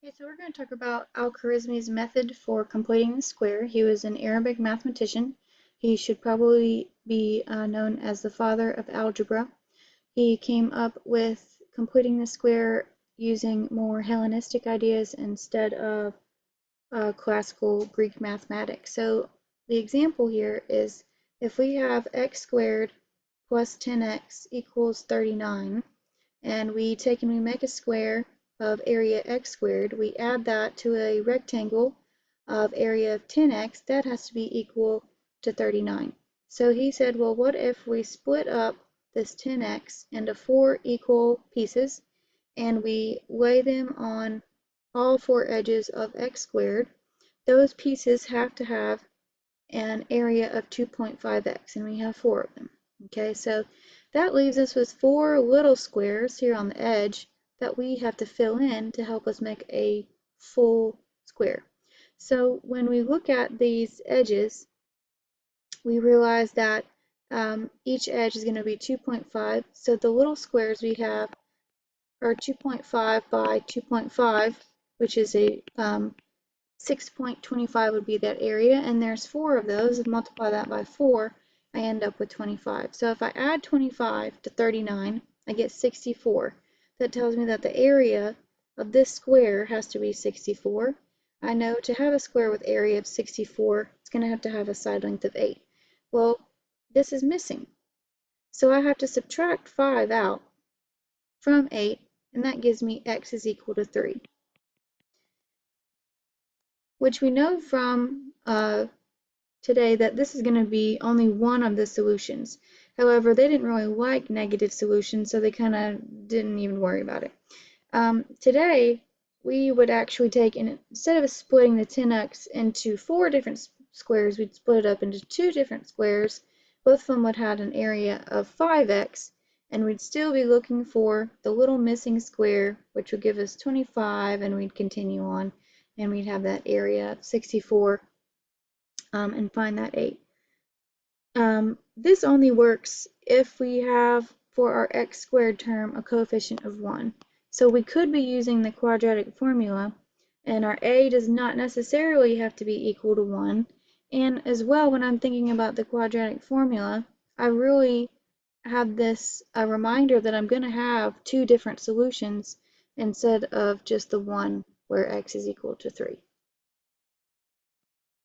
Okay, so we're going to talk about Al-Khwarizmi's method for completing the square. He was an Arabic mathematician. He should probably be known as the father of algebra. He came up with completing the square using more Hellenistic ideas instead of classical Greek mathematics. So the example here is if we have x squared plus 10x equals 39, and we make a square of area x squared, we add that to a rectangle of area of 10x, that has to be equal to 39. So he said, well, what if we split up this 10x into 4 equal pieces, and we lay them on all 4 edges of x squared? Those pieces have to have an area of 2.5x, and we have 4 of them. Okay, so that leaves us with 4 little squares here on the edge that we have to fill in to help us make a full square. So when we look at these edges, we realize that each edge is going to be 2.5. So the little squares we have are 2.5 by 2.5, which is a 6.25 would be that area, and there's 4 of those. If I multiply that by 4, I end up with 25. So if I add 25 to 39, I get 64. That tells me that the area of this square has to be 64. I know to have a square with area of 64, it's going to have a side length of 8. Well, this is missing. So I have to subtract 5 out from 8, and that gives me x is equal to 3. Which we know from today that this is going to be only one of the solutions. However, they didn't really like negative solutions, so they kind of didn't even worry about it. Today, we would actually take, instead of splitting the 10x into 4 different squares, we'd split it up into 2 different squares. Both of them would have an area of 5x, and we'd still be looking for the little missing square, which would give us 25, and we'd continue on, and we'd have that area of 64, and find that 8. This only works if we have, for our x squared term, a coefficient of 1. So we could be using the quadratic formula, and our a does not necessarily have to be equal to 1. And as well, when I'm thinking about the quadratic formula, I really have this a reminder that I'm going to have 2 different solutions instead of just the one where x is equal to 3.